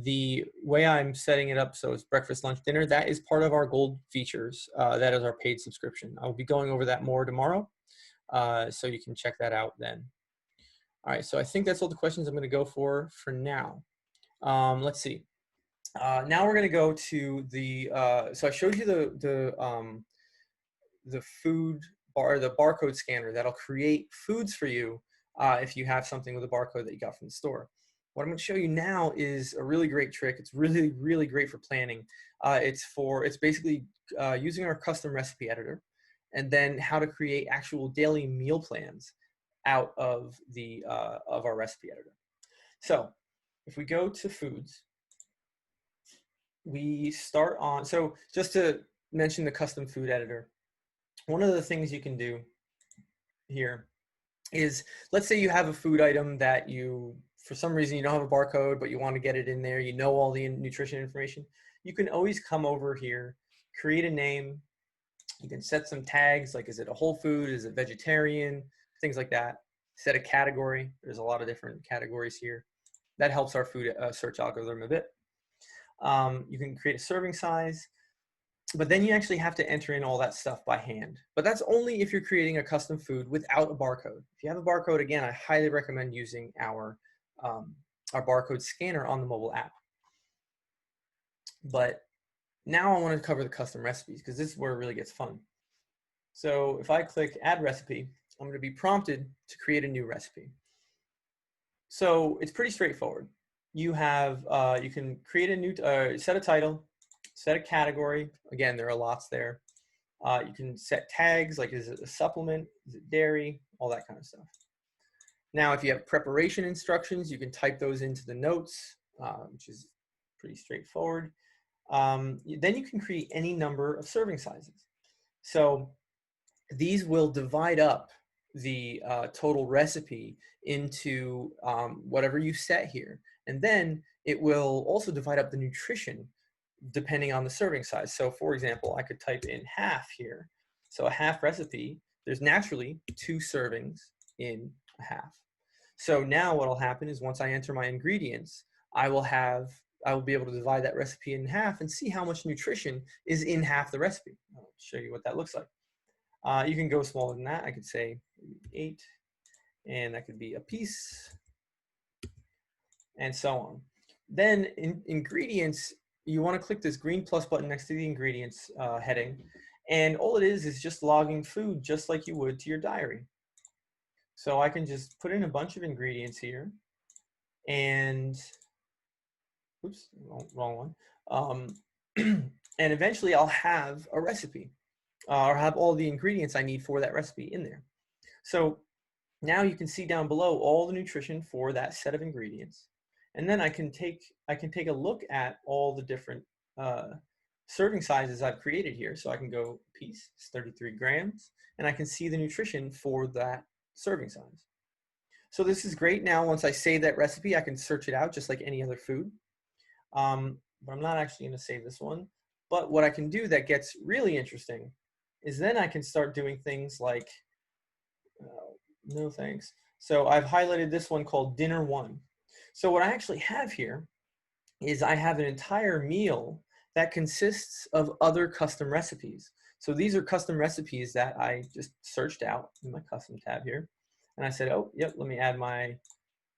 the way I'm setting it up, so it's breakfast, lunch, dinner, that is part of our gold features. That is our paid subscription. I'll be going over that more tomorrow, so you can check that out then. All right, so I think that's all the questions I'm going to go for now. Let's see. Now we're going to go to the, so I showed you the food bar, the barcode scanner that'll create foods for you if you have something with a barcode that you got from the store. What I'm going to show you now is a really great trick. It's really, really great for planning. It's basically using our custom recipe editor, and then how to create actual daily meal plans out of our recipe editor. So if we go to foods, we start on, so just to mention the custom food editor, one of the things you can do here is, let's say you have a food item that for some reason you don't have a barcode, but you want to get it in there, you know all the nutrition information. You can always come over here, create a name. You can set some tags, like is it a whole food, is it vegetarian, things like that. Set a category. There's a lot of different categories here. That helps our food search algorithm a bit. You can create a serving size, but then you actually have to enter in all that stuff by hand. But that's only if you're creating a custom food without a barcode. If you have a barcode, again, I highly recommend using our barcode scanner on the mobile app. But now I want to cover the custom recipes, because this is where it really gets fun. So if I click add recipe, I'm going to be prompted to create a new recipe. So it's pretty straightforward. You can create a new, set a title, set a category. Again, there are lots there. You can set tags, like is it a supplement, is it dairy, all that kind of stuff. Now, if you have preparation instructions, you can type those into the notes, which is pretty straightforward. Then you can create any number of serving sizes. So these will divide up the total recipe into whatever you set here. And then it will also divide up the nutrition depending on the serving size. So for example, I could type in half here. So a half recipe, there's naturally 2 servings in a half. So now what will happen is, once I enter my ingredients, I will be able to divide that recipe in half and see how much nutrition is in half the recipe. I'll show you what that looks like. You can go smaller than that. I could say 8, and that could be a piece, and so on. Then in ingredients, you want to click this green plus button next to the ingredients heading, and all it is just logging food just like you would to your diary. So I can just put in a bunch of ingredients here and, oops, wrong one. And eventually I'll have a recipe or have all the ingredients I need for that recipe in there. So now you can see down below all the nutrition for that set of ingredients. And then I can take a look at all the different serving sizes I've created here. So I can go piece, it's 33 grams, and I can see the nutrition for that serving size. So this is great. Now, once I save that recipe, I can search it out just like any other food. But I'm not actually going to save this one. But what I can do that gets really interesting is then I can start doing things like, no thanks. So I've highlighted this one called Dinner 1. So what I actually have here is I have an entire meal that consists of other custom recipes. So these are custom recipes that I just searched out in my custom tab here. And I said, oh, yep, let me add my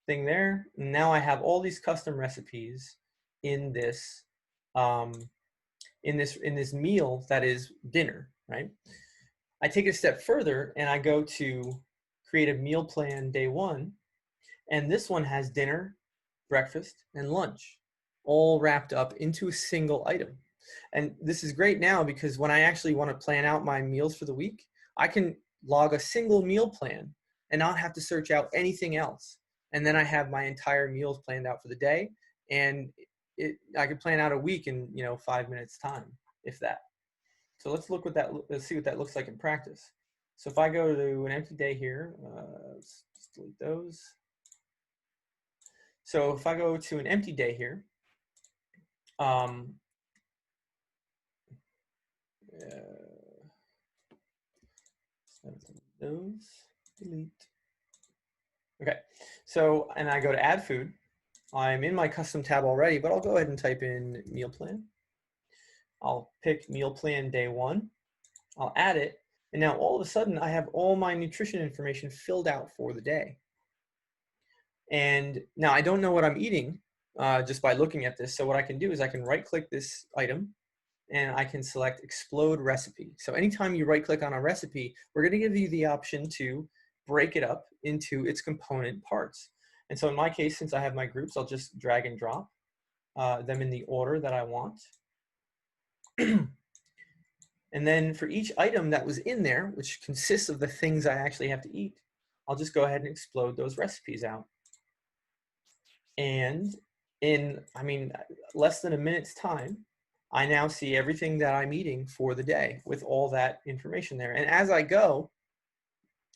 thing there. And now I have all these custom recipes in this meal that is dinner, right? I take it a step further and I go to create a meal plan day 1. And this one has dinner, breakfast, and lunch all wrapped up into a single item. And this is great now because when I actually want to plan out my meals for the week, I can log a single meal plan and not have to search out anything else. And then I have my entire meals planned out for the day, and I can plan out a week in 5 minutes time, if that. So let's see what that looks like in practice. So if I go to an empty day here, let's just delete those. So if I go to an empty day here, those, delete. Okay, so, and I go to add food. I'm in my custom tab already, but I'll go ahead and type in meal plan. I'll pick meal plan day 1. I'll add it. And now all of a sudden I have all my nutrition information filled out for the day. And now I don't know what I'm eating just by looking at this. So what I can do is I can right click this item and I can select explode recipe. So anytime you right click on a recipe, we're going to give you the option to break it up into its component parts. And so in my case, since I have my groups, I'll just drag and drop them in the order that I want. And then for each item that was in there, which consists of the things I actually have to eat, I'll just go ahead and explode those recipes out. And in, less than a minute's time, I now see everything that I'm eating for the day with all that information there. And as I go,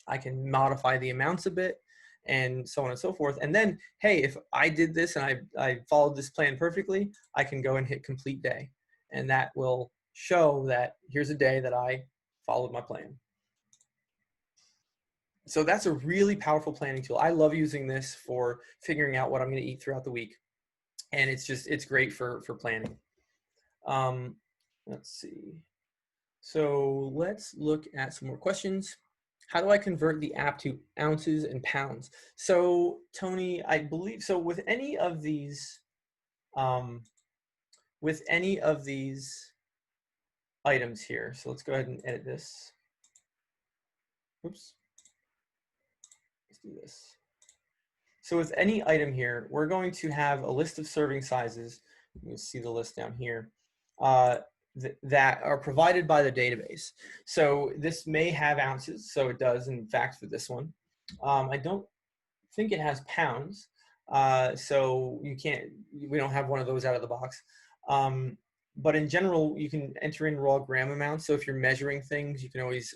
I can modify the amounts a bit and so on and so forth. And then, hey, if I did this and I followed this plan perfectly, I can go and hit complete day. And that will show that here's a day that I followed my plan. So that's a really powerful planning tool. I love using this for figuring out what I'm going to eat throughout the week. And it's great for planning. Let's see. So let's look at some more questions. How do I convert the app to ounces and pounds? So Tony, I believe, so with any of these items here, so let's go ahead and edit this. Oops. Let's do this. So with any item here, we're going to have a list of serving sizes. You can see the list down here that are provided by the database. So this may have ounces, so it does in fact for this one. I don't think it has pounds, so we don't have one of those out of the box. But in general, you can enter in raw gram amounts. So if you're measuring things, you can always,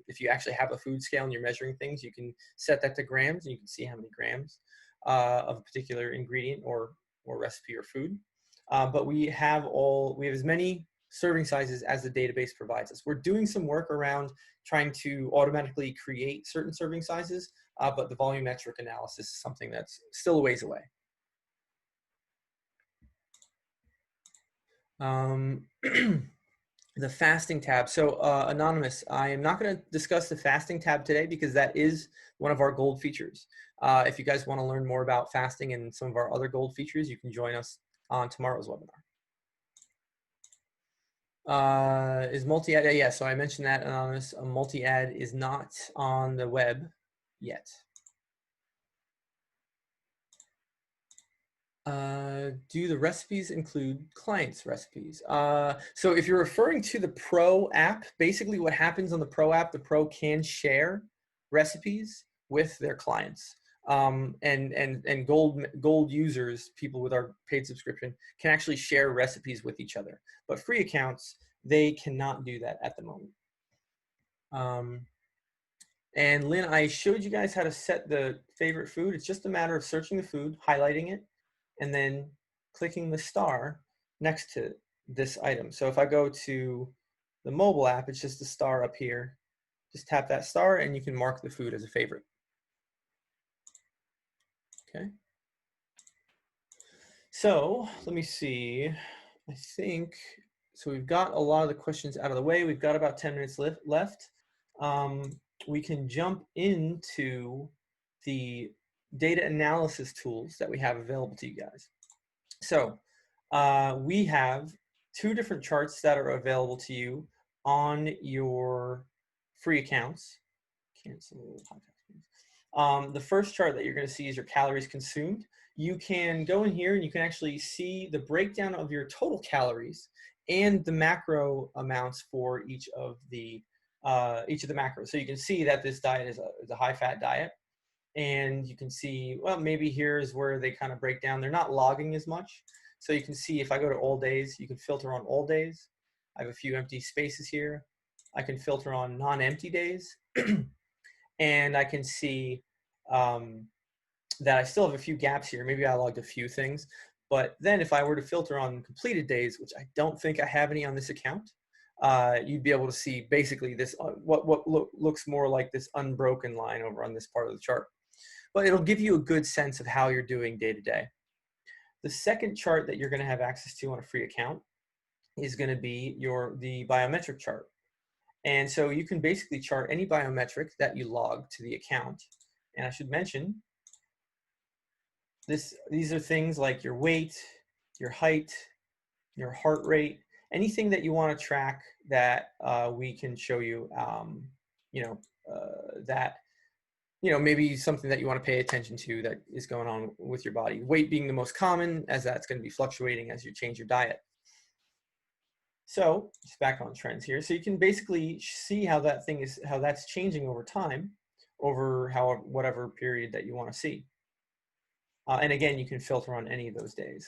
if you actually have a food scale and you're measuring things, you can set that to grams and you can see how many grams of a particular ingredient or recipe or food. But we have as many serving sizes as the database provides us. We're doing some work around trying to automatically create certain serving sizes, but the volumetric analysis is something that's still a ways away. The fasting tab. So Anonymous, I am not going to discuss the fasting tab today because that is one of our gold features. If you guys want to learn more about fasting and some of our other gold features, you can join us on tomorrow's webinar. Is multi-ad? Yeah, so I mentioned that, Anonymous. Multi-ad is not on the web yet. Do the recipes include clients' recipes? So if you're referring to the Pro app, basically what happens on the Pro app, the Pro can share recipes with their clients. And gold users, people with our paid subscription, can actually share recipes with each other. But free accounts, they cannot do that at the moment. And Lynn, I showed you guys how to set the favorite food. It's just a matter of searching the food, highlighting it, and then clicking the star next to this item. So if I go to the mobile app, it's just a star up here. Just tap that star and you can mark the food as a favorite. Okay. So let me see. I think, so we've got a lot of the questions out of the way. We've got about 10 minutes left. We can jump into the data analysis tools that we have available to you guys. So we have 2 different charts that are available to you on your free accounts. Cancel contact. The first chart that you're going to see is your calories consumed. You can go in here and you can actually see the breakdown of your total calories and the macro amounts for each of the macros. So you can see that this diet is a high-fat diet. And you can see, well, maybe here's where they kind of break down. They're not logging as much. So you can see if I go to all days, you can filter on all days. I have a few empty spaces here. I can filter on non-empty days. And I can see that I still have a few gaps here. Maybe I logged a few things. But then if I were to filter on completed days, which I don't think I have any on this account, you'd be able to see basically this, what looks more like this unbroken line over on this part of the chart. But it'll give you a good sense of how you're doing day to day. The second chart that you're going to have access to on a free account is going to be the biometric chart. And so you can basically chart any biometric that you log to the account. And I should mention, these are things like your weight, your height, your heart rate, anything that you want to track that we can show you, that maybe something that you want to pay attention to that is going on with your body. Weight being the most common, as that's going to be fluctuating as you change your diet. So just back on trends here. So you can basically see how that's changing over time, over whatever period that you want to see. And again, you can filter on any of those days.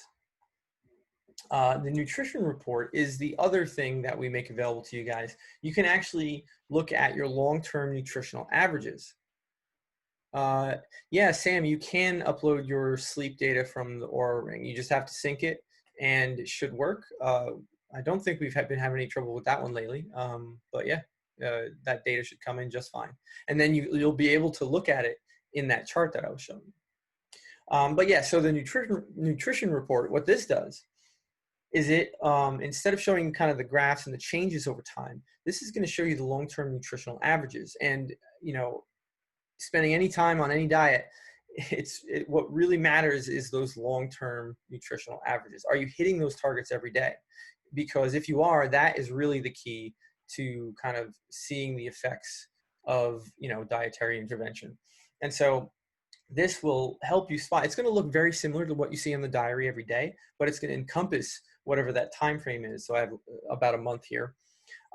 The nutrition report is the other thing that we make available to you guys. You can actually look at your long-term nutritional averages. Yeah, Sam, you can upload your sleep data from the Oura Ring. You just have to sync it and it should work. I don't think we've been having any trouble with that one lately. But yeah, that data should come in just fine. And then you'll be able to look at it in that chart that I was showing you. But yeah, so the nutrition report, what this does is it, instead of showing kind of the graphs and the changes over time, this is going to show you the long-term nutritional averages. And, spending any time on any diet, what really matters is those long-term nutritional averages. Are you hitting those targets every day? Because if you are, that is really the key to kind of seeing the effects of, dietary intervention. And so this will help you spot. It's going to look very similar to what you see in the diary every day, but it's going to encompass whatever that time frame is. So I have about a month here.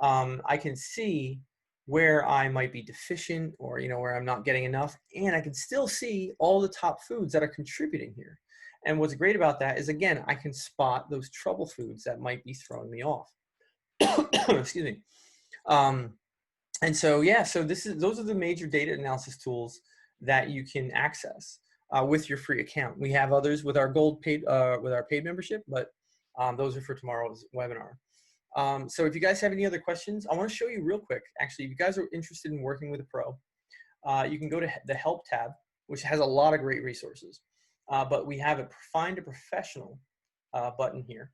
I can see where I might be deficient or, where I'm not getting enough. And I can still see all the top foods that are contributing here. And what's great about that is, again, I can spot those trouble foods that might be throwing me off. Excuse me. And so, yeah, so those are the major data analysis tools that you can access with your free account. We have others with our paid membership, but those are for tomorrow's webinar. So if you guys have any other questions, I want to show you real quick. Actually, if you guys are interested in working with a pro, you can go to the Help tab, which has a lot of great resources. But we have a Find a Professional button here.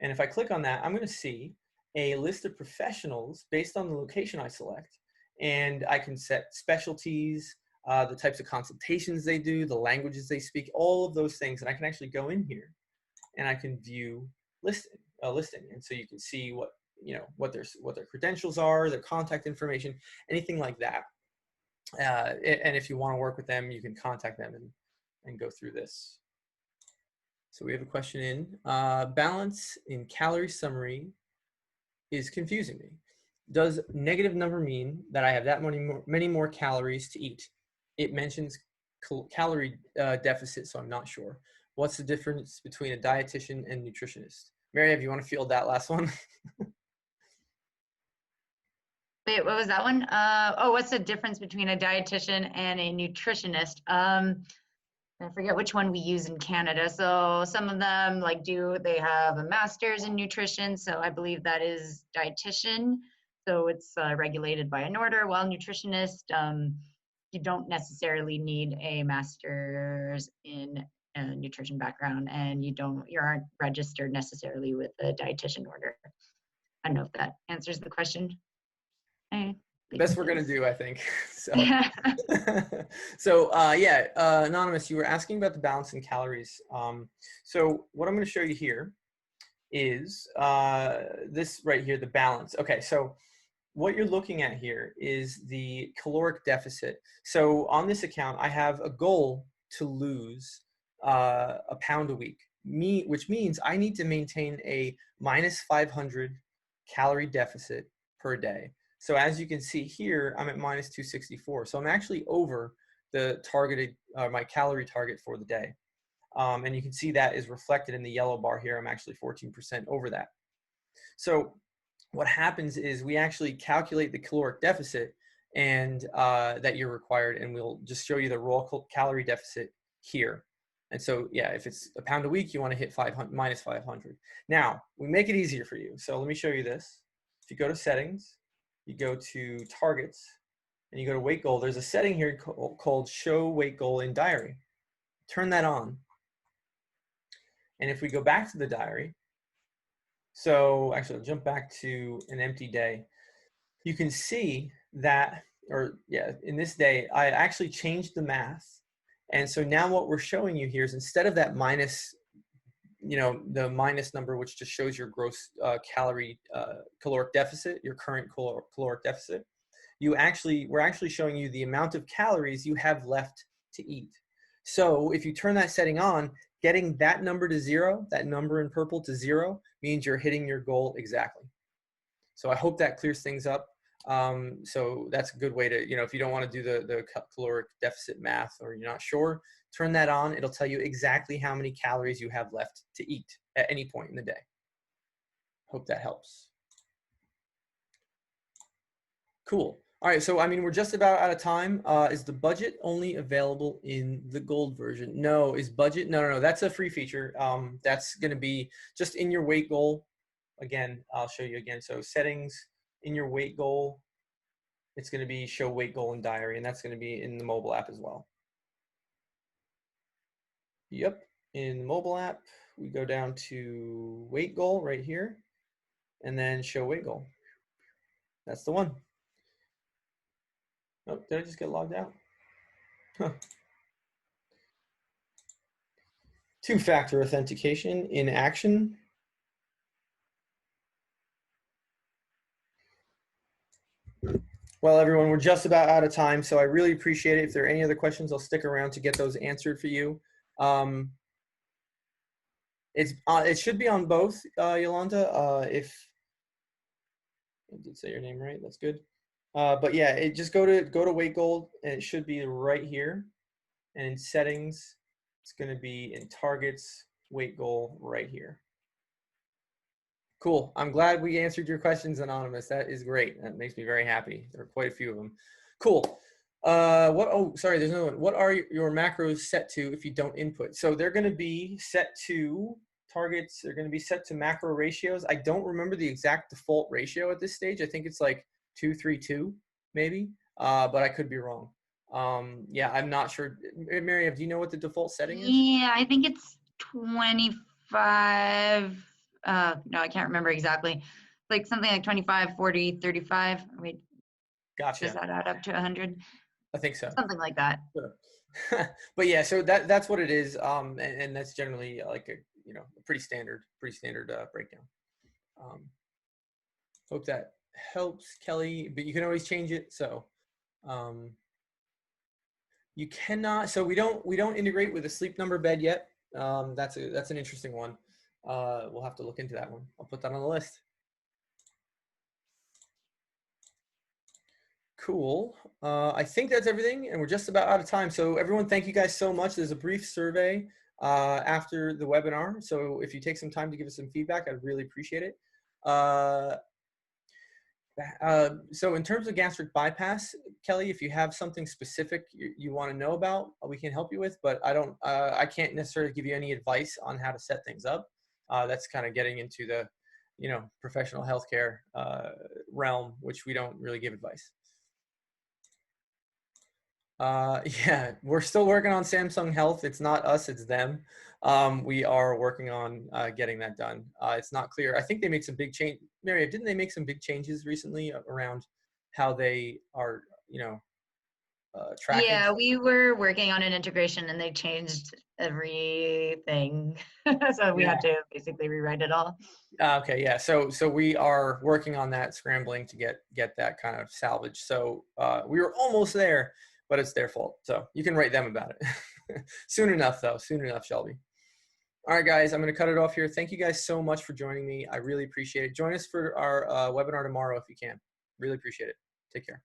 And if I click on that, I'm going to see a list of professionals based on the location I select. And I can set specialties, the types of consultations they do, the languages they speak, all of those things. And I can actually go in here and I can view listing. And so you can see what their credentials are, their contact information, anything like that. And if you want to work with them, you can contact them and go through this. So we have a question in. Balance in calorie summary is confusing me. Does negative number mean that I have that many more calories to eat? It mentions calorie deficit, so I'm not sure. What's the difference between a dietitian and nutritionist? Mary, if you want to field that last one. Wait, what was that one? Oh, what's the difference between a dietitian and a nutritionist? I forget which one we use in Canada. So some of them they have a master's in nutrition. So I believe that is dietitian. So it's regulated by an order, while nutritionist, you don't necessarily need a master's in a nutrition background, and you aren't registered necessarily with a dietitian order. I don't know if that answers the question. Best we're gonna do, I think. So, yeah, Anonymous, you were asking about the balance in calories. So what I'm gonna show you here is this right here, the balance. Okay, so what you're looking at here is the caloric deficit. So on this account, I have a goal to lose a pound a week, which means I need to maintain a minus 500 calorie deficit per day. So as you can see here, I'm at minus 264. So I'm actually over the targeted, my calorie target for the day. And you can see that is reflected in the yellow bar here. I'm actually 14% over that. So what happens is we actually calculate the caloric deficit and that you're required, and we'll just show you the raw calorie deficit here. And so, yeah, if it's a pound a week, you want to hit minus 500. Now, we make it easier for you. So let me show you this. If you go to settings, you go to targets, and you go to weight goal, there's a setting here called show weight goal in diary. Turn that on. And if we go back to the diary, so actually I'll jump back to an empty day. You can see that, in this day, I actually changed the math. And so now what we're showing you here is instead of that minus, the minus number, which just shows your gross caloric deficit, your current caloric deficit, we're actually showing you the amount of calories you have left to eat. So if you turn that setting on, getting that number to zero, that number in purple to zero, means you're hitting your goal exactly. So I hope that clears things up. So that's a good way to, if you don't want to do the caloric deficit math, or you're not sure, turn that on. It'll tell you exactly how many calories you have left to eat at any point in the day. Hope that helps. Cool. All right, so we're just about out of time. Is the budget only available in the gold version? No. Is budget? No. That's a free feature. That's going to be just in your weight goal. Again, I'll show you again. So settings, in your weight goal, it's going to be show weight goal in diary, and that's going to be in the mobile app as well. Yep, in the mobile app, we go down to weight goal right here, and then show weight goal. That's the one. Oh, did I just get logged out? Huh. Two-factor authentication in action. Well, everyone, we're just about out of time, so I really appreciate it. If there are any other questions, I'll stick around to get those answered for you. It should be on both, Yolanda. If I did say your name right, that's good. But yeah, just go to weight goal, and it should be right here. And in settings, it's going to be in targets, weight goal right here. Cool. I'm glad we answered your questions, Anonymous. That is great. That makes me very happy. There are quite a few of them. Cool. Oh, sorry, there's another one. What are your macros set to if you don't input? So they're going to be set to targets. They're going to be set to macro ratios. I don't remember the exact default ratio at this stage. I think it's like 2:3:2 maybe, but I could be wrong. Yeah, I'm not sure. Miriam, do you know what the default setting is? Yeah, I think it's 25. No, I can't remember exactly. Like something like 25, 40, 35. Wait, gotcha. Does that add up to 100? I think so. Something like that. Sure. But yeah, so that's what it is. And that's generally like a pretty standard breakdown. Hope that helps, Kelly, but you can always change it. So you cannot, so we don't integrate with a Sleep Number bed yet. That's an interesting one. We'll have to look into that one. I'll put that on the list. Cool. I think that's everything, and we're just about out of time. So everyone, thank you guys so much. There's a brief survey after the webinar. So if you take some time to give us some feedback, I'd really appreciate it. So in terms of gastric bypass, Kelly, if you have something specific you want to know about, we can help you with, but I can't necessarily give you any advice on how to set things up. That's kind of getting into the, professional healthcare realm, which we don't really give advice. Yeah, we're still working on Samsung Health. It's not us, it's them. We are working on getting that done. It's not clear. I think they made some big change. Mary, didn't they make some big changes recently around how they are, tracking? Yeah, we were working on an integration and they changed everything. So we had to basically rewrite it all. Okay, yeah. So we are working on that, scrambling to get that kind of salvaged. So we were almost there, but it's their fault. So you can write them about it. Soon enough, though. Soon enough, Shelby. All right, guys, I'm going to cut it off here. Thank you guys so much for joining me. I really appreciate it. Join us for our webinar tomorrow if you can. Really appreciate it. Take care.